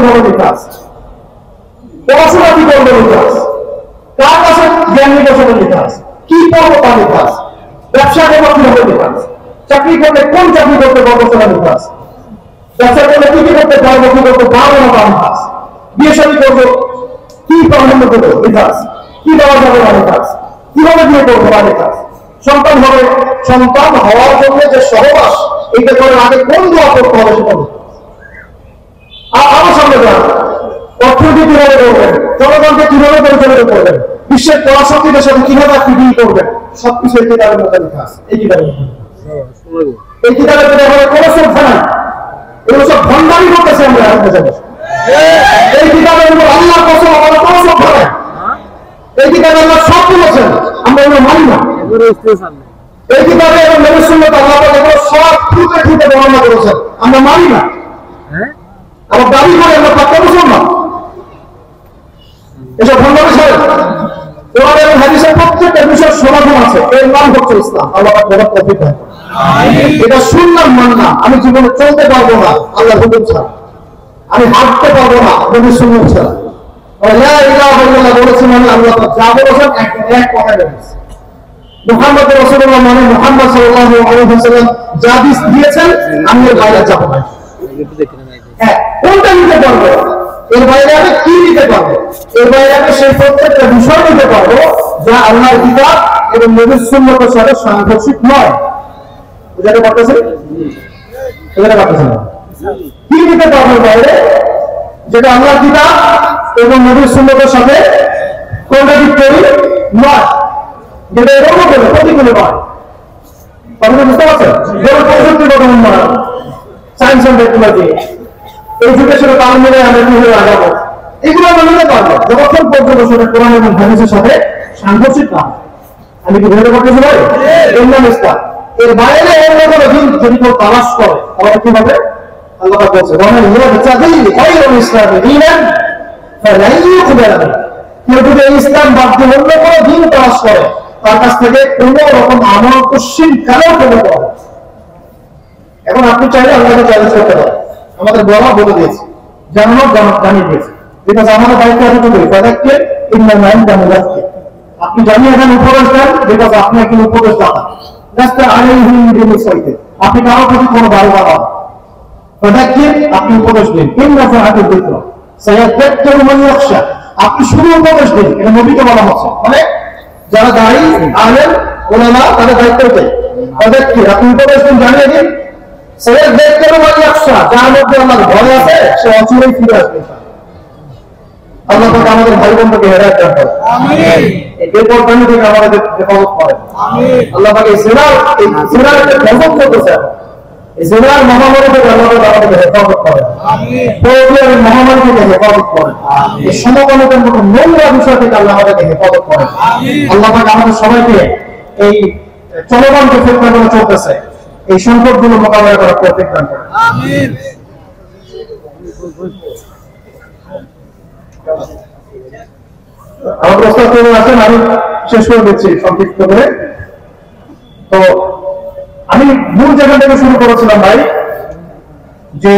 কিভাবে নিতে আসে, পড়াশোনা কি করবে নিতে আসে, কার কাছে জ্ঞান নির্বাচনে নিতে আসে, কি পড়বো তা নিতে আসে, ব্যবসা করবো কিভাবে নিতে আসে, চাকরি করলে কোন চাকরি করতে পারবো সেটা নিতে আসে, ব্যবসা করলে কি কি করতে পারবো কি করতে পারবো না তা নিতে আসে, বিয়ে শাদী করবো কি প্রাধান্য দেবো নিতে আসে, কি দেওয়া যাবে না নিতে আসে, কিভাবে বিয়ে করবো তা নিতে আসে, সন্তান হবে, সন্তান হওয়ার জন্য যে সহবাস এইটা করার আগে কোন দোয়া করতে হবে সেটা আরো সামনে যান, অর্থনীতি কিভাবে করবেন, জনগণকে কিভাবে পরিচালিত করবেন, বিশ্বের পরাশক্তিদের সাথে কিভাবে আপনি ডিল করবেন, সবকিছু এই কিতাবের মধ্যে লেখা আছে। এই কিতাবের মধ্যে আমাদের কোনো শ্রদ্ধা নাই, এগুলো সব ভণ্ডামি করতেছে আমরা এই কিতাবের উপর আল্লাহর কসম আমাদের কোনো শ্রদ্ধা নাই। এই কিতাবে আল্লাহ সব বলেছেন, আমরা এগুলো মানি না। এই কিতাবে এবং নবীর সুন্নাতে আল্লাহ এগুলো সব খুঁজে খুঁজে বর্ণনা করেছেন, আমরা মানি না। আমার দাবি করে আমরা পাক্কা মুসলমান, এসব ভণ্ডামি ছাড়েন। কোরআন এবং হাদিসের প্রত্যেকটা বিষয়ের সমাধান আছে, এর নাম হচ্ছে ইসলাম। আল্লাহ পাক বড় তৌফিক দেন। এটা শুনলাম মানলাম, আমি জীবনে চলতে পারবো না আল্লাহর হুকুম ছাড়া, আমি হাঁটতে পারবো না নবীর সুন্নাত ছাড়া। লা ইলাহা ইল্লাল্লাহ বলেছেন মানে আল্লাহ পাক যা বলেছেন এক কথা বলেছেন। মুহাম্মদ রাসূলুল্লাহ মানে মুহাম্মদ সাল্লাল্লাহু আলাইহি ওয়াসাল্লাম যা দিয়েছেন আমি এর বাইরে যাব না। হ্যাঁ, কোনটা নিতে পারবো, এর বাইরে আমি কি নিতে পারবো, এর বাইরে আমি সেই প্রত্যেকটা বিষয় নিতে পারবো যা আল্লাহর কিতাব এবং নবীর সুন্নাতের সাথে সাংঘর্ষিক নয়। বুঝাতে পারতেছেন? বুঝাতে পারতেছেন না? কি নিতে পারবো বাইরে যেটা আল্লাহর কিতাব এবং নবীর সুন্নাতের সাথে কন্ট্রাডিক্টরি নয়, যেটা এরকম বলে প্রতিকূল নয়। আপনারা বুঝতে পারছেন? যেমন প্রযুক্তিগত উন্নয়ন, সায়েন্স এন্ড টেকনোলজি, এডুকেশনের তাল মিলে আমরা কিভাবে আগাবো, এগুলো আমরা নিতে পারবো যতক্ষণ পর্যন্ত সেটা কোরআন এবং হাদিসের সাথে সাংঘর্ষিক না। আমি কি বুঝতে পারতেছি ভাই? এর বাইরে অন্য কোনো দিন যদি কেউ তালাশ করে তাহলে কি হবে? আল্লাহ বলছে কেউ যদি ইসলাম বাদ দিয়ে অন্য কোনো দিন তালাশ করে তার কাছ থেকে কোন রকম আমল পশ্চিম কালেও পেতে পারে। এখন আপনি চাইলে আল্লাহকে চ্যালেঞ্জ করতে পারেন, আমাদের বড় বলে দিয়েছে, জানিয়ে দিয়েছে, বিকজ আমাদের দায়িত্ব এতটুকু তাদেরকে আপনি জানিয়ে দেন, উপদেশ দেন, বিকজ আপনি একজন উপদেশ দাতা। আপনি কারো প্রতি কোনো বাড়ি বাড়ান, তাদেরকে আপনি উপদেশ দিন, আপনি শুধু উপদেশ দিন, এটা নবীকে বলা হচ্ছে। মানে যারা দাঁড়ি আলেম ওলামা তাদের দায়িত্ব দেয়, তাদেরকে আপনি উপদেশ দিন, জানিয়ে দিন। যার মধ্যে আমার ভয় আছে সে অচিরেই ফিরে আসবে। আল্লাহ পাক আমাদের ভাই বোনকে হেদায়েত দান করেন, এই বেপরদানি থেকে আমাদের হেফাজত করেন। আল্লাহ পাক এই জিনার গজব করতেছেন, এই জিনার মহামারী থেকে আল্লাহ পাক আমাদের হেফাজত করেন, পরকীয়ার মহামারী থেকে হেফাজত করেন, এই সমকামিতার মতো নোংরা বিষয় থেকে আল্লাহ আমাদেরকে হেফাজত করেন। আল্লাহ পাক আমাদের সবাইকে এই চলমান যে ফিতনাগুলো চলতেছে এই সংকটগুলো মোকাবেলা করার তৌফিক দান করেন। আমিন। আমার প্রস্তাব করে আছেন, আমি শেষ করে দিচ্ছি সংক্ষিপ্ত করে। তো আমি মূল জায়গা থেকে শুরু করেছিলাম ভাই, যে